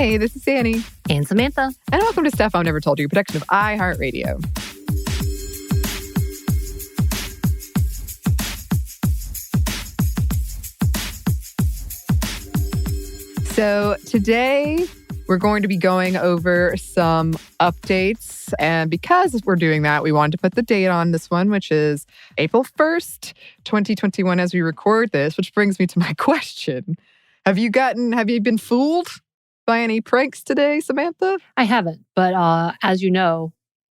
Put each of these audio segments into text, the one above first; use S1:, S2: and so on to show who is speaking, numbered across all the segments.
S1: Hey, this is Anney.
S2: And Samantha.
S1: And welcome to Stuff I've Never Told You, a production of iHeartRadio. So today we're going to be going over some updates. And because we're doing that, we wanted to put the date on this one, which is April 1st, 2021 as we record this, which brings me to my question. Have you been fooled by any pranks today, Samantha?
S2: I haven't, but as you know,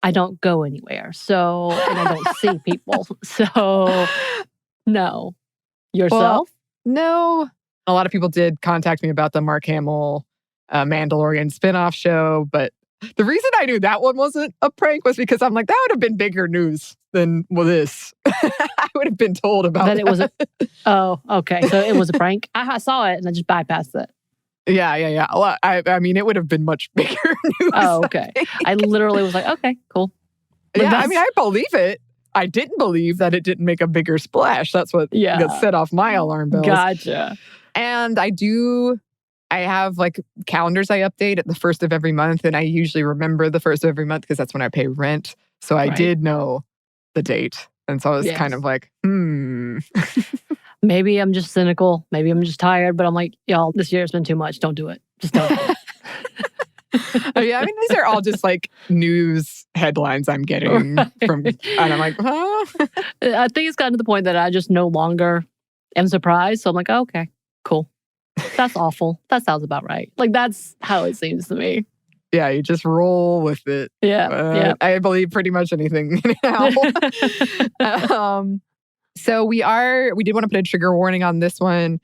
S2: I don't go anywhere. And I don't see people. So, no. Yourself?
S1: Well, no. A lot of people did contact me about the Mark Hamill Mandalorian spinoff show, but the reason I knew that one wasn't a prank was because I'm like, that would have been bigger news than this. I would have been told about that.
S2: It was oh, okay. So it was a prank. I saw it and I just bypassed it.
S1: Yeah. Well, I mean, it would have been much bigger news.
S2: Oh, okay. I literally was like, okay, cool.
S1: But yeah, I mean, I believe it. I didn't believe that it didn't make a bigger splash. That's what got set off my alarm bells.
S2: Gotcha.
S1: And I have like calendars I update at the first of every month. And I usually remember the first of every month because that's when I pay rent. So I did know the date. And so I was kind of like,
S2: Maybe I'm just cynical. Maybe I'm just tired. But I'm like, y'all, this year's been too much. Don't do it. Just don't do it.
S1: Yeah, I mean, these are all just like news headlines I'm getting from, and I'm like, huh?
S2: I think it's gotten to the point that I just no longer am surprised. So I'm like, oh, okay, cool. That's awful. That sounds about right. Like, that's how it seems to me.
S1: Yeah, you just roll with it.
S2: Yeah.
S1: I believe pretty much anything now. So we did want to put a trigger warning on this one.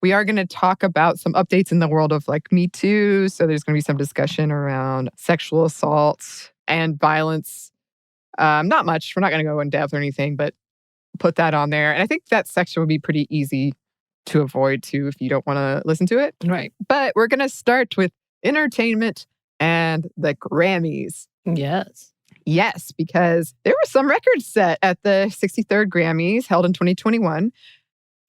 S1: We are going to talk about some updates in the world of like Me Too. So there's going to be some discussion around sexual assault and violence. Not much. We're not going to go in depth or anything, but put that on there. And I think that section would be pretty easy to avoid too if you don't want to listen to it.
S2: Right.
S1: But we're going to start with entertainment and the Grammys. Yes, because there were some records set at the 63rd Grammys held in 2021,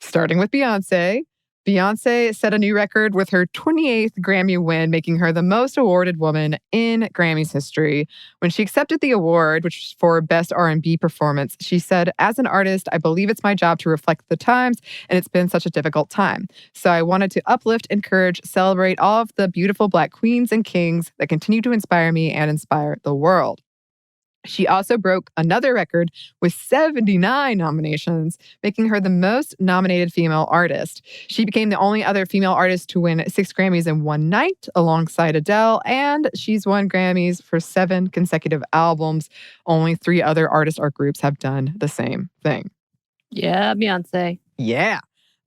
S1: starting with Beyonce. Beyonce set a new record with her 28th Grammy win, making her the most awarded woman in Grammys history. When she accepted the award, which was for Best R&B Performance, she said, "As an artist, I believe it's my job to reflect the times, and it's been such a difficult time. So I wanted to uplift, encourage, celebrate all of the beautiful Black queens and kings that continue to inspire me and inspire the world." She also broke another record with 79 nominations, making her the most nominated female artist. She became the only other female artist to win 6 Grammys in one night alongside Adele, and she's won Grammys for 7 consecutive albums. Only 3 other artists or groups have done the same thing.
S2: Yeah, Beyonce.
S1: Yeah.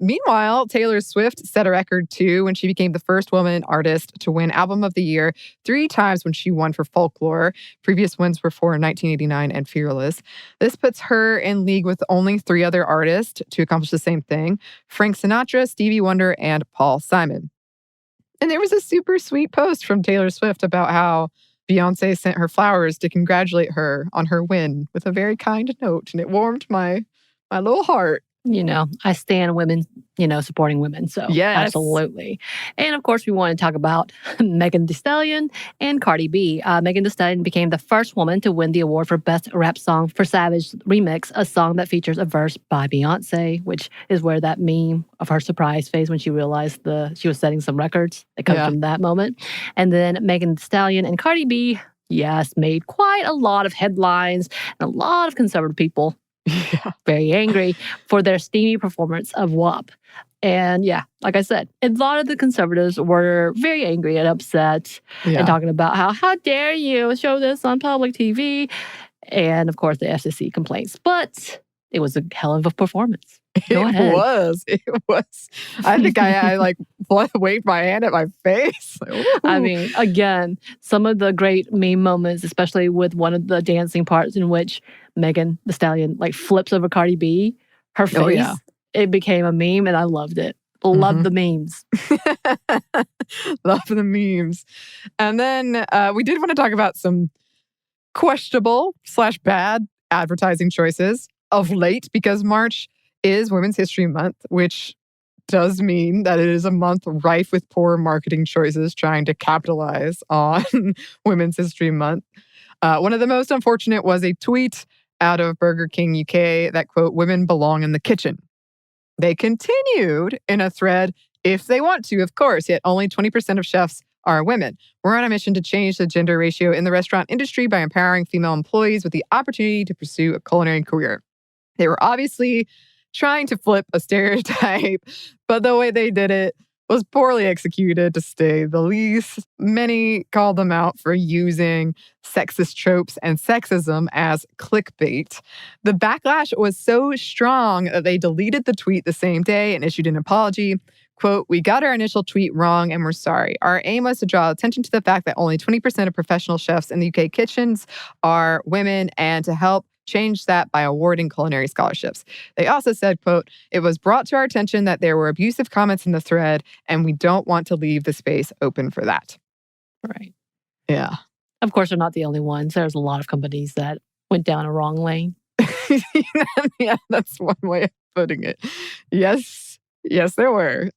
S1: Meanwhile, Taylor Swift set a record too when she became the first woman artist to win Album of the Year 3 times when she won for Folklore. Previous wins were for 1989 and Fearless. This puts her in league with only 3 other artists to accomplish the same thing: Frank Sinatra, Stevie Wonder, and Paul Simon. And there was a super sweet post from Taylor Swift about how Beyonce sent her flowers to congratulate her on her win with a very kind note, and it warmed my little heart.
S2: You know, I stand women, supporting women. So,
S1: yes.
S2: Absolutely. And of course, we want to talk about Megan Thee Stallion and Cardi B. Megan Thee Stallion became the first woman to win the award for Best Rap Song for Savage Remix, a song that features a verse by Beyonce, which is where that meme of her surprise face when she realized she was setting some records that comes from that moment. And then Megan Thee Stallion and Cardi B, made quite a lot of headlines, and a lot of conservative people very angry for their steamy performance of WAP. And like I said, a lot of the conservatives were very angry and upset and talking about how dare you show this on public TV? And of course, the FCC complaints. But it was a hell of a performance. Go ahead.
S1: It was. I think I like waved my hand at my face.
S2: I mean, again, some of the great meme moments, especially with one of the dancing parts in which Megan Thee Stallion like flips over Cardi B, her face, it became a meme and I loved it. Love the memes.
S1: Love the memes. And then we did want to talk about some questionable/bad advertising choices of late, because March is Women's History Month, which does mean that it is a month rife with poor marketing choices trying to capitalize on Women's History Month. One of the most unfortunate was a tweet out of Burger King UK that, quote, "women belong in the kitchen." They continued in a thread, "if they want to, of course, yet only 20% of chefs are women. We're on a mission to change the gender ratio in the restaurant industry by empowering female employees with the opportunity to pursue a culinary career." They were obviously trying to flip a stereotype, but the way they did it was poorly executed, to say the least. Many called them out for using sexist tropes and sexism as clickbait. The backlash was so strong that they deleted the tweet the same day and issued an apology. Quote, "we got our initial tweet wrong and we're sorry. Our aim was to draw attention to the fact that only 20% of professional chefs in the UK kitchens are women and to help change that by awarding culinary scholarships." They also said, quote, "it was brought to our attention that there were abusive comments in the thread and we don't want to leave the space open for that."
S2: Right.
S1: Yeah.
S2: Of course, they're not the only ones. There's a lot of companies that went down a wrong lane.
S1: Yeah, that's one way of putting it. Yes, there were.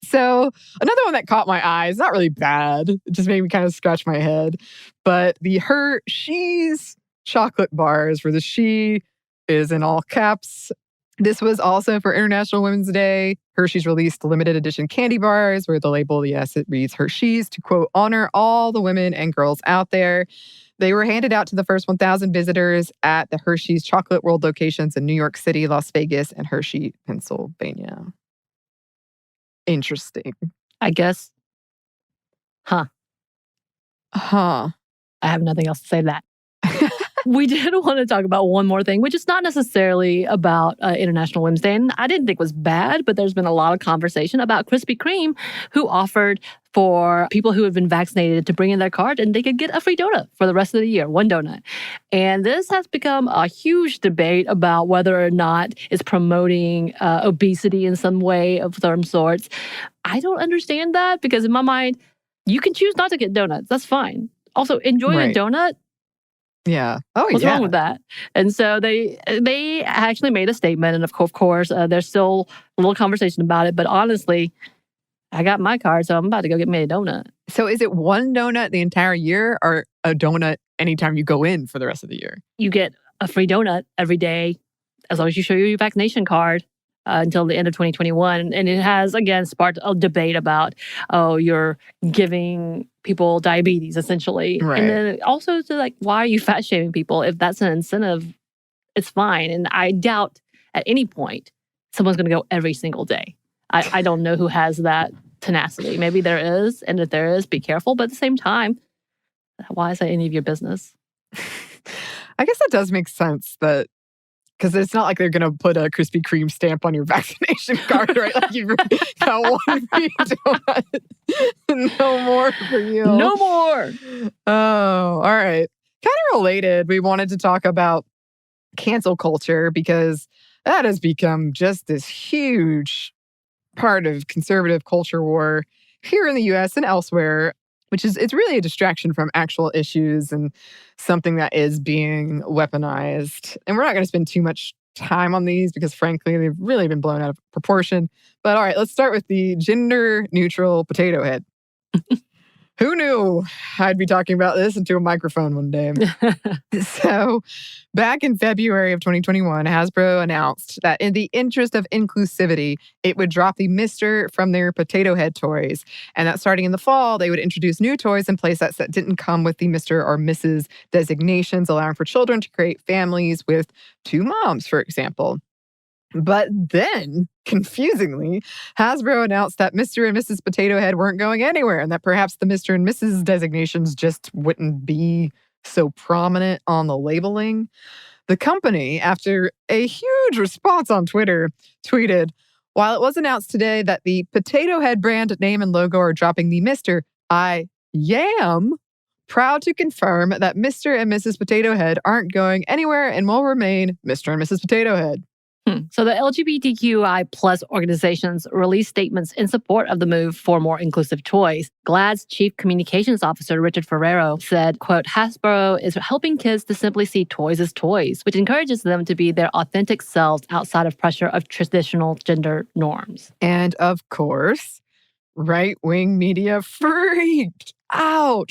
S1: So another one that caught my eye is not really bad. It just made me kind of scratch my head. But the Hershey's chocolate bars, where the "she" is in all caps. This was also for International Women's Day. Hershey's released limited edition candy bars where the label, yes, it reads Hershey's, to, quote, "honor all the women and girls out there." They were handed out to the first 1,000 visitors at the Hershey's Chocolate World locations in New York City, Las Vegas, and Hershey, Pennsylvania. Interesting.
S2: I guess. Huh.
S1: I
S2: have nothing else to say to that. We did want to talk about one more thing, which is not necessarily about International Women's Day. And I didn't think was bad, but there's been a lot of conversation about Krispy Kreme, who offered for people who have been vaccinated to bring in their card and they could get a free donut for the rest of the year, one donut. And this has become a huge debate about whether or not it's promoting obesity in some way of some sorts. I don't understand that because in my mind, you can choose not to get donuts. That's fine. Also, enjoying a donut.
S1: Yeah. Oh,
S2: What's wrong with that? And so they actually made a statement. And of course, there's still a little conversation about it. But honestly, I got my card, so I'm about to go get me a donut.
S1: So is it one donut the entire year or a donut anytime you go in for the rest of the year?
S2: You get a free donut every day as long as you show your vaccination card until the end of 2021. And it has, again, sparked a debate about, you're giving people diabetes, essentially.
S1: Right.
S2: And then also to why are you fat shaming people? If that's an incentive, it's fine. And I doubt at any point someone's going to go every single day. I don't know who has that tenacity. Maybe there is. And if there is, be careful. But at the same time, why is that any of your business?
S1: I guess that does make sense that, because it's not like they're going to put a Krispy Kreme stamp on your vaccination card, right? Like you've got one free donut. No more for you.
S2: No more.
S1: Oh, all right. Kind of related, we wanted to talk about cancel culture because that has become just this huge part of conservative culture war here in the US and elsewhere, which is, it's really a distraction from actual issues and something that is being weaponized. And we're not going to spend too much time on these because, frankly, they've really been blown out of proportion. But all right, let's start with the gender-neutral potato head. Who knew I'd be talking about this into a microphone one day? So, back in February of 2021, Hasbro announced that in the interest of inclusivity, it would drop the Mr. from their potato head toys. And that starting in the fall, they would introduce new toys and playsets that didn't come with the Mr. or Mrs. designations, allowing for children to create families with two moms, for example. But then, confusingly, Hasbro announced that Mr. and Mrs. Potato Head weren't going anywhere and that perhaps the Mr. and Mrs. designations just wouldn't be so prominent on the labeling. The company, after a huge response on Twitter, tweeted, "While it was announced today that the Potato Head brand name and logo are dropping the Mr., I am proud to confirm that Mr. and Mrs. Potato Head aren't going anywhere and will remain Mr. and Mrs. Potato Head."
S2: So the LGBTQI plus organizations released statements in support of the move for more inclusive toys. GLAAD's chief communications officer, Richard Ferrero, said, quote, Hasbro is helping kids to simply see toys as toys, which encourages them to be their authentic selves outside of pressure of traditional gender norms.
S1: And of course, right-wing media freaked out,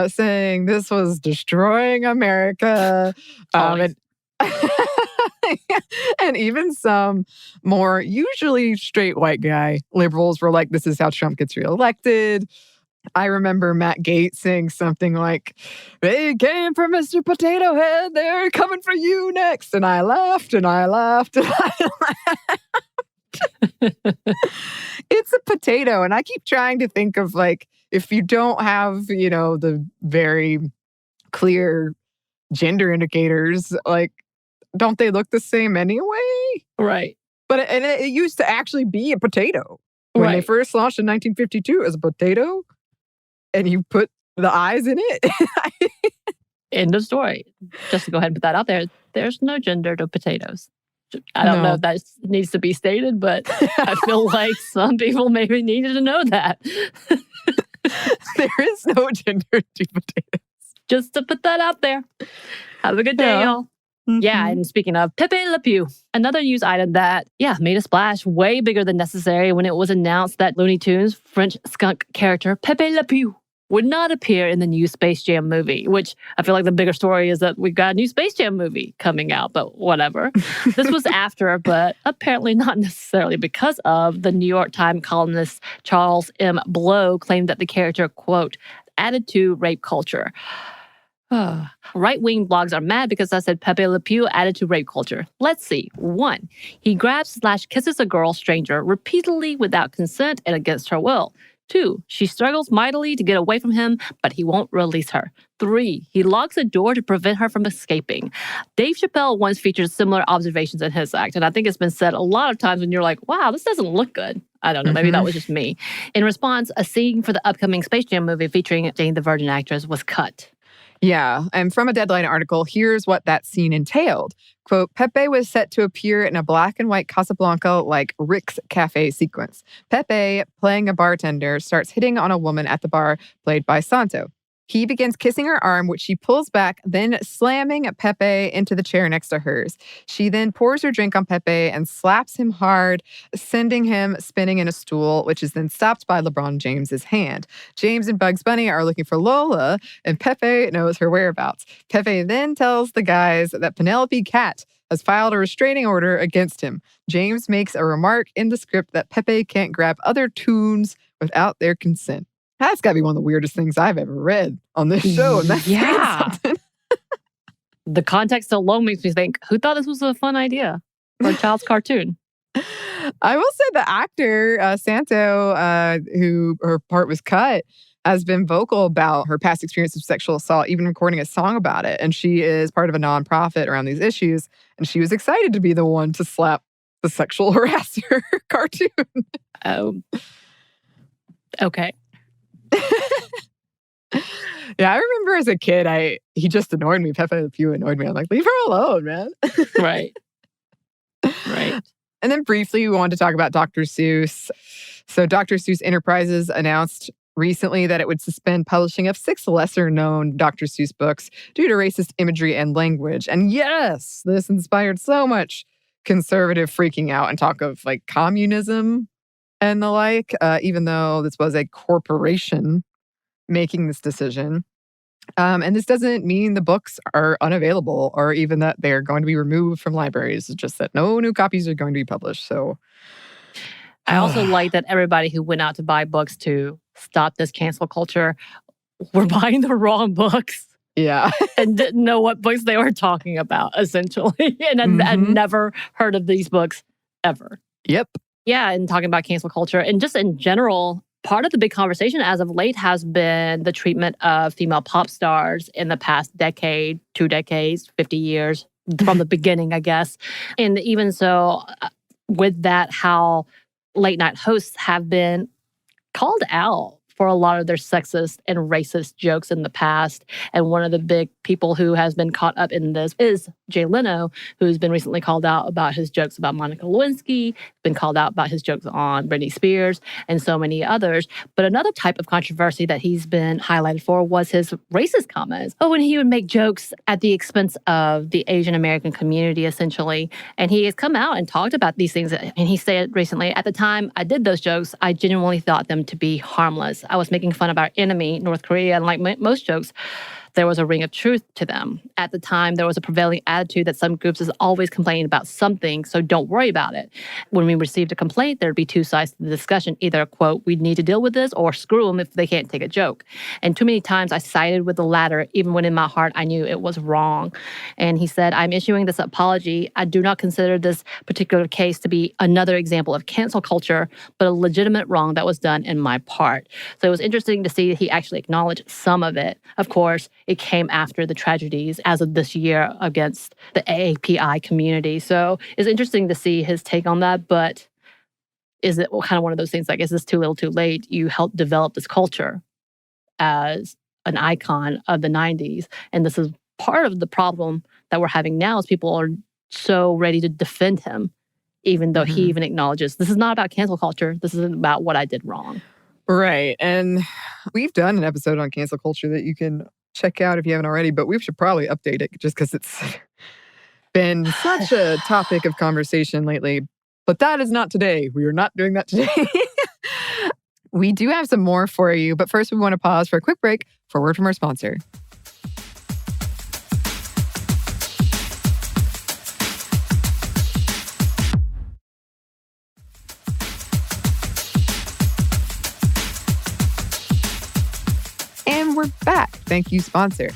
S1: saying this was destroying America. And even some more usually straight white guy liberals were like, this is how Trump gets reelected. I remember Matt Gaetz saying something like, they came for Mr. Potato Head. They're coming for you next. And I laughed and I laughed and I laughed. It's a potato. And I keep trying to think of like, if you don't have, the very clear gender indicators, like, don't they look the same anyway?
S2: Right.
S1: But it used to actually be a potato. When they first launched in 1952 as a potato, and you put the eyes in it.
S2: End of story. Just to go ahead and put that out there, there's no gender to potatoes. I don't know if that needs to be stated, but I feel like some people maybe needed to know that.
S1: There is no gender to potatoes.
S2: Just to put that out there. Have a good day, y'all. Mm-hmm. Yeah, and speaking of Pepe Le Pew, another news item that, made a splash way bigger than necessary when it was announced that Looney Tunes' French skunk character Pepe Le Pew would not appear in the new Space Jam movie, which I feel like the bigger story is that we've got a new Space Jam movie coming out, but whatever. This was after, but apparently not necessarily because of, the New York Times columnist Charles M. Blow claimed that the character, quote, added to rape culture. Right-wing blogs are mad because I said Pepe Le Pew added to rape culture. Let's see. 1, he grabs/kisses a girl stranger repeatedly without consent and against her will. 2, she struggles mightily to get away from him, but he won't release her. 3, he locks a door to prevent her from escaping. Dave Chappelle once featured similar observations in his act, and I think it's been said a lot of times when you're like, wow, this doesn't look good. I don't know, maybe that was just me. In response, a scene for the upcoming Space Jam movie featuring Jane the Virgin actress was cut.
S1: Yeah, and from a Deadline article, here's what that scene entailed. Quote, Pepe was set to appear in a black and white Casablanca-like Rick's Cafe sequence. Pepe, playing a bartender, starts hitting on a woman at the bar, played by Santo. He begins kissing her arm, which she pulls back, then slamming Pepe into the chair next to hers. She then pours her drink on Pepe and slaps him hard, sending him spinning in a stool, which is then stopped by LeBron James's hand. James and Bugs Bunny are looking for Lola, and Pepe knows her whereabouts. Pepe then tells the guys that Penelope Cat has filed a restraining order against him. James makes a remark in the script that Pepe can't grab other tunes without their consent. That's got to be one of the weirdest things I've ever read on this show. And that's something.
S2: The context alone makes me think, who thought this was a fun idea for a child's cartoon?
S1: I will say the actor, Santo, who her part was cut, has been vocal about her past experience of sexual assault, even recording a song about it. And she is part of a nonprofit around these issues. And she was excited to be the one to slap the sexual harasser cartoon.
S2: Oh. Okay.
S1: Yeah, I remember as a kid, he just annoyed me. Pepe Le Pew annoyed me. I'm like, leave her alone, man.
S2: Right. Right.
S1: And then briefly, we wanted to talk about Dr. Seuss. So Dr. Seuss Enterprises announced recently that it would suspend publishing of 6 lesser-known Dr. Seuss books due to racist imagery and language. And yes, this inspired so much conservative freaking out and talk of like communism and the like, even though this was a corporation making this decision. And this doesn't mean the books are unavailable or even that they're going to be removed from libraries. It's just that no new copies are going to be published. So
S2: I also like that everybody who went out to buy books to stop this cancel culture were buying the wrong books.
S1: Yeah.
S2: And didn't know what books they were talking about, essentially. And I'd never heard of these books ever.
S1: Yep.
S2: Yeah, and talking about cancel culture and just in general, part of the big conversation as of late has been the treatment of female pop stars in the past decade, 2 decades, 50 years, from the beginning, I guess. And even so, with that, how late night hosts have been called out for a lot of their sexist and racist jokes in the past. And one of the big people who has been caught up in this is Jay Leno, who's been recently called out about his jokes about Monica Lewinsky, been called out about his jokes on Britney Spears, and so many others. But another type of controversy that he's been highlighted for was his racist comments. Oh, when he would make jokes at the expense of the Asian American community, essentially. And he has come out and talked about these things. And he said recently, at the time I did those jokes, I genuinely thought them to be harmless. I was making fun of our enemy, North Korea, and like most jokes, there was a ring of truth to them. At the time, there was a prevailing attitude that some groups is always complaining about something, so don't worry about it. When we received a complaint, there'd be two sides to the discussion. Either, quote, we need to deal with this, or screw them if they can't take a joke. And too many times I sided with the latter, even when in my heart I knew it was wrong. And he said, I'm issuing this apology. I do not consider this particular case to be another example of cancel culture, but a legitimate wrong that was done in my part. So it was interesting to see that he actually acknowledged some of it. Of course, it came after the tragedies as of this year against the AAPI community. So it's interesting to see his take on that. But is it kind of one of those things like, is this too little too late? You helped develop this culture as an icon of the 90s. And this is part of the problem that we're having now is people are so ready to defend him, even though he even acknowledges this is not about cancel culture. This isn't about what I did wrong.
S1: Right. And we've done an episode on cancel culture that you can check out if you haven't already, but we should probably update it just because it's been such a topic of conversation lately. But that is not today. We are not doing that today. We do have some more for you, but first we want to pause for a quick break for a word from our sponsor. And we're back. Thank you, sponsor.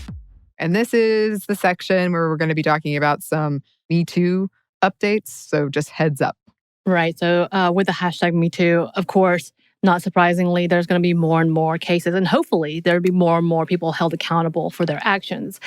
S1: And this is the section where we're going to be talking about some Me Too updates. So just heads up.
S2: Right. So with the hashtag Me Too, of course, not surprisingly, there's going to be more and more cases. And hopefully there'll be more and more people held accountable for their actions,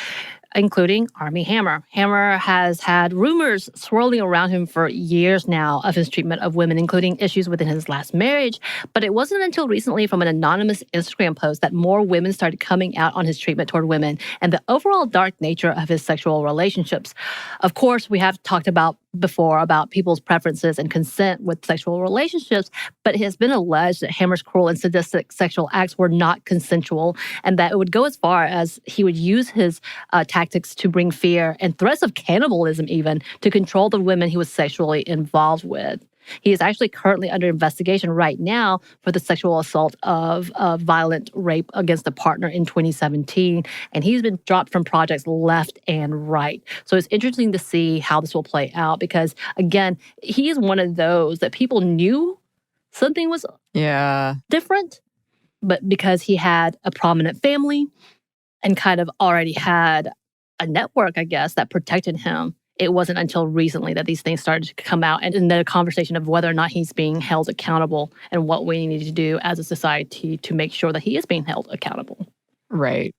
S2: including Armie Hammer. Hammer has had rumors swirling around him for years now of his treatment of women, including issues within his last marriage. But it wasn't until recently from an anonymous Instagram post that more women started coming out on his treatment toward women and the overall dark nature of his sexual relationships. Of course, we have talked about before about people's preferences and consent with sexual relationships, but it has been alleged that Hammer's cruel and sadistic sexual acts were not consensual and that it would go as far as he would use his tactics to bring fear and threats of cannibalism even to control the women he was sexually involved with. He is actually currently under investigation right now for the sexual assault of violent rape against a partner in 2017. And he's been dropped from projects left and right. So it's interesting to see how this will play out because, again, he is one of those that people knew something was different. But because he had a prominent family and kind of already had a network, I guess, that protected him, it wasn't until recently that these things started to come out and in the conversation of whether or not he's being held accountable and what we need to do as a society to make sure that he is being held accountable.
S1: Right.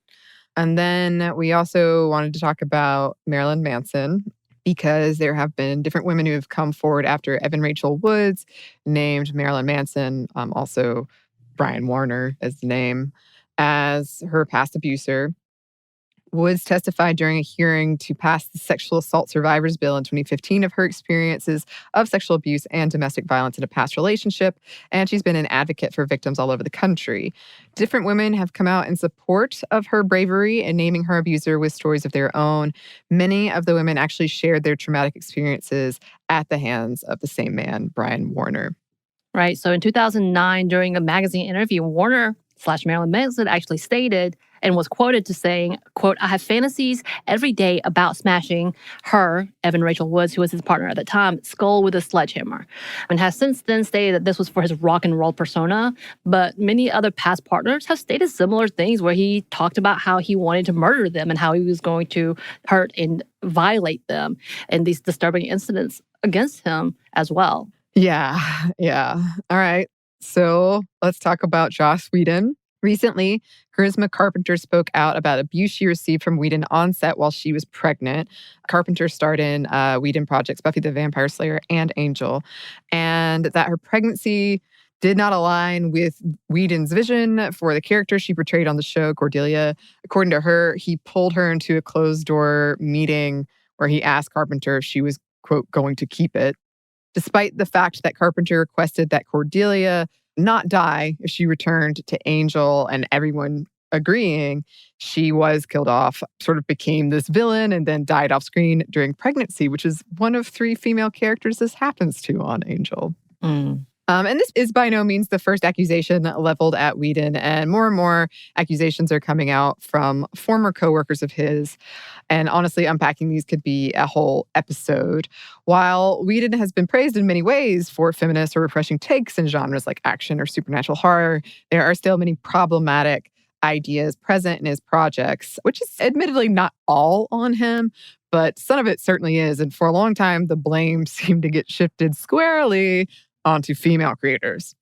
S1: And then we also wanted to talk about Marilyn Manson because there have been different women who have come forward after Evan Rachel Woods named Marilyn Manson, also Brian Warner as the name, as her past abuser. Woods testified during a hearing to pass the Sexual Assault Survivors Bill in 2015 of her experiences of sexual abuse and domestic violence in a past relationship, and she's been an advocate for victims all over the country. Different women have come out in support of her bravery in naming her abuser with stories of their own. Many of the women actually shared their traumatic experiences at the hands of the same man, Brian Warner.
S2: Right. So in 2009, during a magazine interview, Warner/Marilyn Manson actually stated and was quoted to saying, quote, I have fantasies every day about smashing her, Evan Rachel Woods, who was his partner at the time, skull with a sledgehammer. And has since then stated that this was for his rock and roll persona. But many other past partners have stated similar things where he talked about how he wanted to murder them and how he was going to hurt and violate them and these disturbing incidents against him as well.
S1: Yeah. All right. So let's talk about Joss Whedon. Recently, Charisma Carpenter spoke out about abuse she received from Whedon on set while she was pregnant. Carpenter starred in Whedon projects Buffy the Vampire Slayer and Angel, and that her pregnancy did not align with Whedon's vision for the character she portrayed on the show, Cordelia. According to her, he pulled her into a closed-door meeting where he asked Carpenter if she was, quote, going to keep it. Despite the fact that Carpenter requested that Cordelia not die if she returned to Angel and everyone agreeing, she was killed off, sort of became this villain and then died off screen during pregnancy, which is one of 3 female characters this happens to on Angel. And this is by no means the first accusation leveled at Whedon, and more accusations are coming out from former coworkers of his. And honestly, unpacking these could be a whole episode. While Whedon has been praised in many ways for feminist or refreshing takes in genres like action or supernatural horror, there are still many problematic ideas present in his projects, which is admittedly not all on him, but some of it certainly is. And for a long time, the blame seemed to get shifted squarely onto female creators.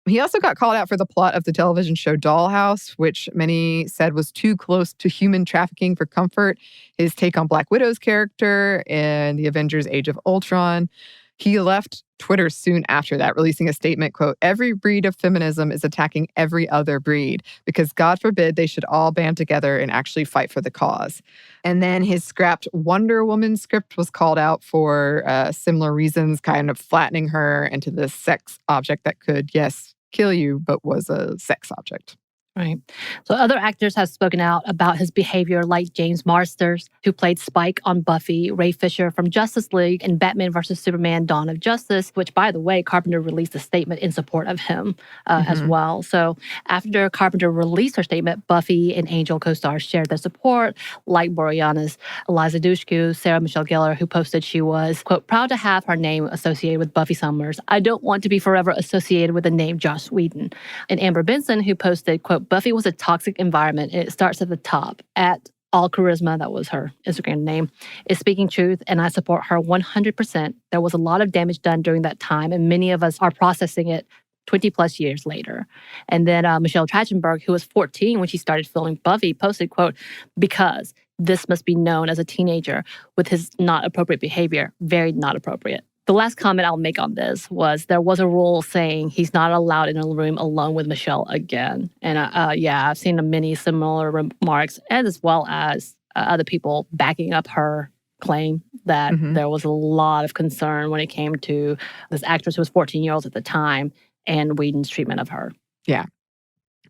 S1: He also got called out for the plot of the television show Dollhouse, which many said was too close to human trafficking for comfort. His take on Black Widow's character in the Avengers Age of Ultron. He left Twitter soon after that, releasing a statement, quote, "Every breed of feminism is attacking every other breed because God forbid they should all band together and actually fight for the cause." And then his scrapped Wonder Woman script was called out for similar reasons, kind of flattening her into this sex object that could, yes, kill you, but was a sex object.
S2: Right. So other actors have spoken out about his behavior, like James Marsters, who played Spike on Buffy, Ray Fisher from Justice League, and Batman vs. Superman: Dawn of Justice, which, by the way, Carpenter released a statement in support of him as well. So after Carpenter released her statement, Buffy and Angel co-stars shared their support, like Boreanaz's Eliza Dushku, Sarah Michelle Gellar, who posted she was, quote, "proud to have her name associated with Buffy Summers. I don't want to be forever associated with the name Joss Whedon." And Amber Benson, who posted, quote, "Buffy was a toxic environment. It starts at the top. At All Charisma," that was her Instagram name, "is speaking truth, and I support her 100%. There was a lot of damage done during that time, and many of us are processing it 20 plus years later." And then Michelle Trachtenberg, who was 14 when she started filming Buffy, posted, quote, "because this must be known as a teenager with his not appropriate behavior. Very not appropriate." The last comment I'll make on this was there was a rule saying he's not allowed in a room alone with Michelle again. And I've seen many similar remarks, and as well as other people backing up her claim that there was a lot of concern when it came to this actress who was 14 years old at the time and Whedon's treatment of her.
S1: Yeah.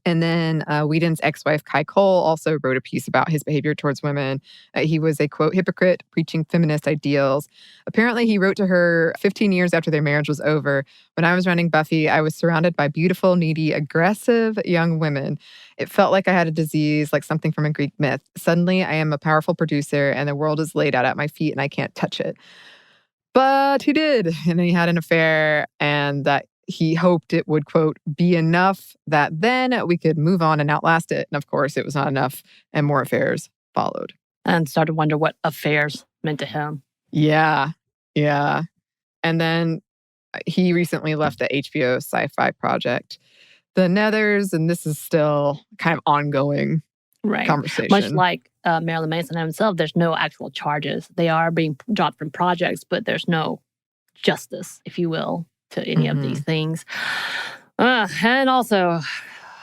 S1: And then Whedon's ex-wife, Kai Cole, also wrote a piece about his behavior towards women. He was a, quote, "hypocrite, preaching feminist ideals." Apparently, he wrote to her 15 years after their marriage was over. "When I was running Buffy, I was surrounded by beautiful, needy, aggressive young women. It felt like I had a disease, like something from a Greek myth. Suddenly, I am a powerful producer, and the world is laid out at my feet, and I can't touch it." But he did, and he had an affair, and that he hoped it would, quote, "be enough that then we could move on and outlast it." And of course, it was not enough, and more affairs followed.
S2: And started to wonder what affairs meant to him.
S1: Yeah. And then he recently left the HBO sci-fi project, The Nethers, and this is still kind of ongoing conversation.
S2: Much like Marilyn Manson himself, there's no actual charges. They are being dropped from projects, but there's no justice, if you will, to any of these things. And also,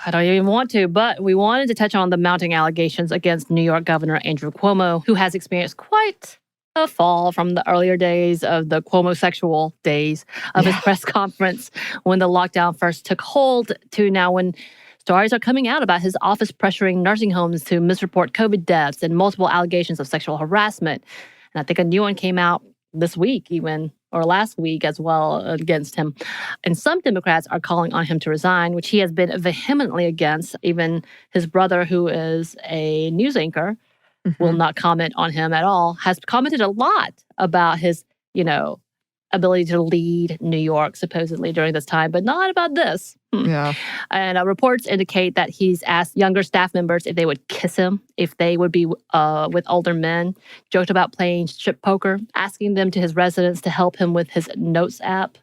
S2: I don't even want to, but we wanted to touch on the mounting allegations against New York Governor Andrew Cuomo, who has experienced quite a fall from the earlier days of the Cuomo-sexual days of his press conference when the lockdown first took hold to now when stories are coming out about his office pressuring nursing homes to misreport COVID deaths and multiple allegations of sexual harassment. And I think a new one came out this week even, or last week as well, against him. And some Democrats are calling on him to resign, which he has been vehemently against. Even his brother, who is a news anchor, will not comment on him at all, has commented a lot about his, ability to lead New York, supposedly, during this time, but not about this.
S1: Yeah.
S2: And reports indicate that he's asked younger staff members if they would kiss him, if they would be with older men, joked about playing strip poker, asking them to his residence to help him with his notes app.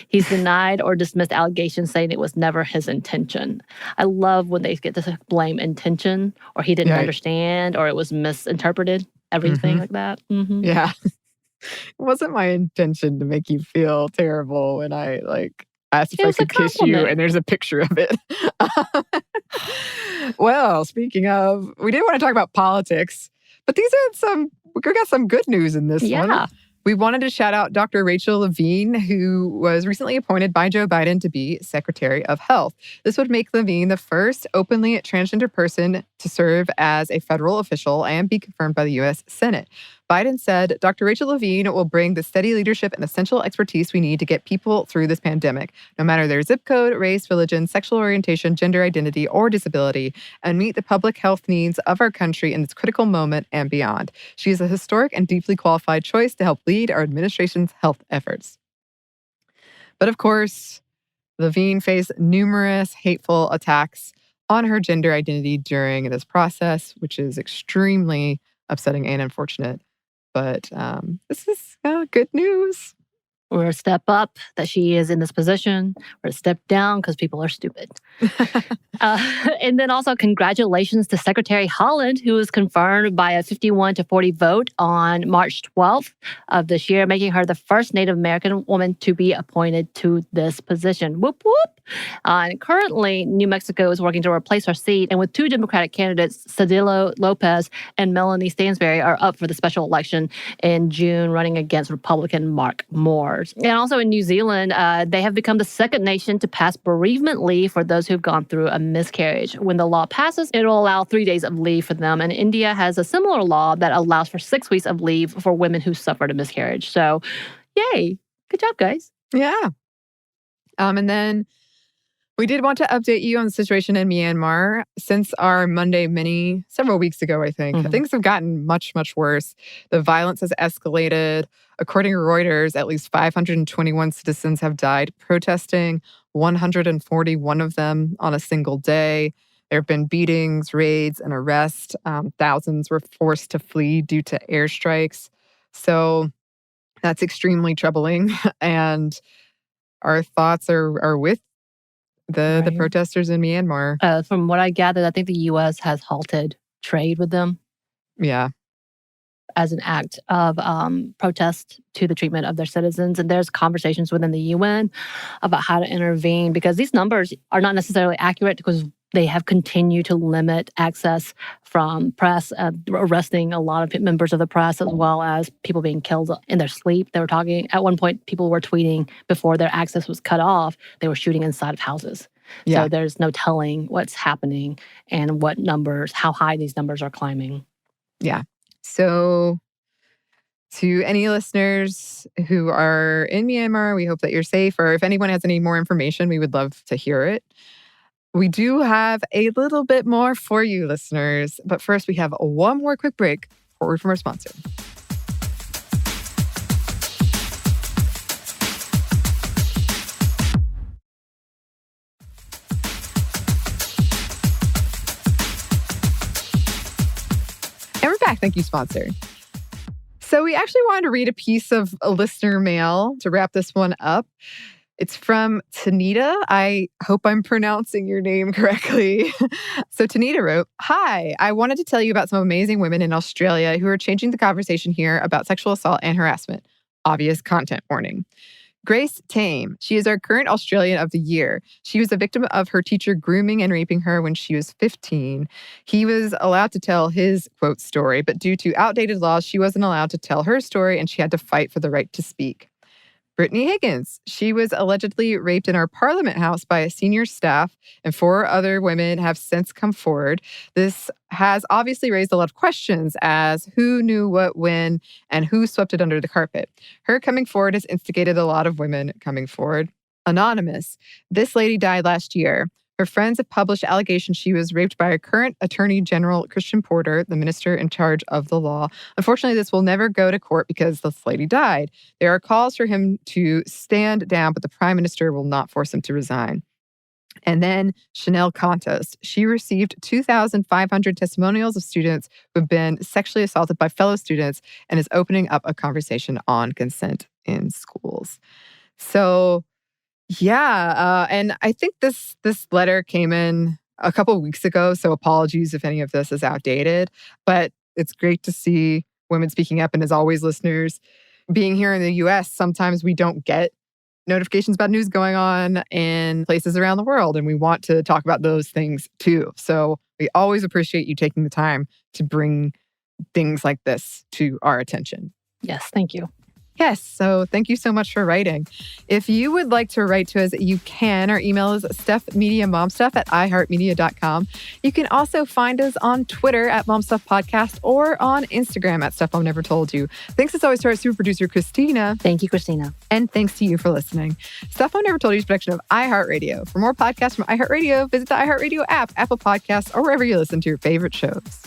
S2: He's denied or dismissed allegations, saying it was never his intention. I love when they get to blame intention, or he didn't understand, or it was misinterpreted, everything like that.
S1: Yeah. It wasn't my intention to make you feel terrible when I asked if I could kiss you, and there's a picture of it. Well, speaking of, we didn't want to talk about politics, but we got some good news in this one. We wanted to shout out Dr. Rachel Levine, who was recently appointed by Joe Biden to be Secretary of Health. This would make Levine the first openly transgender person to serve as a federal official and be confirmed by the U.S. Senate. Biden said, Dr. Rachel Levine will bring the steady leadership and essential expertise we need to get people through this pandemic, no matter their zip code, race, religion, sexual orientation, gender identity, or disability, and meet the public health needs of our country in this critical moment and beyond. She is a historic and deeply qualified choice to help lead our administration's health efforts. But of course, Levine faced numerous hateful attacks on her gender identity during this process, which is extremely upsetting and unfortunate. But this is good news.
S2: We're a step up that she is in this position. We're a step down because people are stupid. And then also congratulations to Secretary Haaland, who was confirmed by a 51-40 vote on March 12th of this year, making her the first Native American woman to be appointed to this position. Whoop, whoop. And currently, New Mexico is working to replace her seat. And with two Democratic candidates, Cedillo Lopez and Melanie Stansberry, are up for the special election in June, running against Republican Mark Moore. And also in New Zealand, they have become the second nation to pass bereavement leave for those who've gone through a miscarriage. When the law passes, it will allow 3 days of leave for them. And India has a similar law that allows for 6 weeks of leave for women who suffered a miscarriage. So, yay. Good job, guys.
S1: Yeah. And then we did want to update you on the situation in Myanmar. Since our Monday Mini several weeks ago, I think, things have gotten much, much worse. The violence has escalated. According to Reuters, at least 521 citizens have died protesting, 141 of them on a single day. There have been beatings, raids, and arrests. Thousands were forced to flee due to airstrikes. So that's extremely troubling. And our thoughts are with the protesters in Myanmar.
S2: From what I gathered, I think the U.S. has halted trade with them.
S1: Yeah.
S2: As an act of protest to the treatment of their citizens. And there's conversations within the UN about how to intervene, because these numbers are not necessarily accurate because they have continued to limit access from press, arresting a lot of members of the press, as well as people being killed in their sleep. They were talking, at one point, people were tweeting before their access was cut off, they were shooting inside of houses. Yeah. So there's no telling what's happening and what numbers, how high these numbers are climbing.
S1: Yeah. So to any listeners who are in Myanmar, we hope that you're safe. Or if anyone has any more information, we would love to hear it. We do have a little bit more for you, listeners. But first, we have one more quick break for a word from our sponsor. And we're back. Thank you, sponsor. So we actually wanted to read a piece of a listener mail to wrap this one up. It's from Tanita. I hope I'm pronouncing your name correctly. So Tanita wrote, "Hi, I wanted to tell you about some amazing women in Australia who are changing the conversation here about sexual assault and harassment. Obvious content warning. Grace Tame. She is our current Australian of the Year. She was a victim of her teacher grooming and raping her when she was 15. He was allowed to tell his, quote, story, but due to outdated laws, she wasn't allowed to tell her story and she had to fight for the right to speak. Brittany Higgins. She was allegedly raped in our Parliament House by a senior staff, and 4 other women have since come forward. This has obviously raised a lot of questions as who knew what when and who swept it under the carpet. Her coming forward has instigated a lot of women coming forward. Anonymous. This lady died last year. Her friends have published allegations she was raped by our current Attorney General, Christian Porter, the minister in charge of the law. Unfortunately, this will never go to court because this lady died. There are calls for him to stand down, but the prime minister will not force him to resign." And then Chanel Contos. She received 2,500 testimonials of students who have been sexually assaulted by fellow students and is opening up a conversation on consent in schools. So yeah, and I think this letter came in a couple of weeks ago, so apologies if any of this is outdated. But it's great to see women speaking up, and as always, listeners, being here in the U.S., sometimes we don't get notifications about news going on in places around the world, and we want to talk about those things too. So we always appreciate you taking the time to bring things like this to our attention.
S2: Yes, thank you.
S1: Yes, so thank you so much for writing. If you would like to write to us, you can. Our email is stuffmediamomstuff@iheartmedia.com. You can also find us on Twitter @momstuffpodcast or on Instagram @stuffmomnevertoldyou. Thanks as always to our super producer, Christina.
S2: Thank you, Christina.
S1: And thanks to you for listening. Stuff Mom Never Told You is a production of iHeartRadio. For more podcasts from iHeartRadio, visit the iHeartRadio app, Apple Podcasts, or wherever you listen to your favorite shows.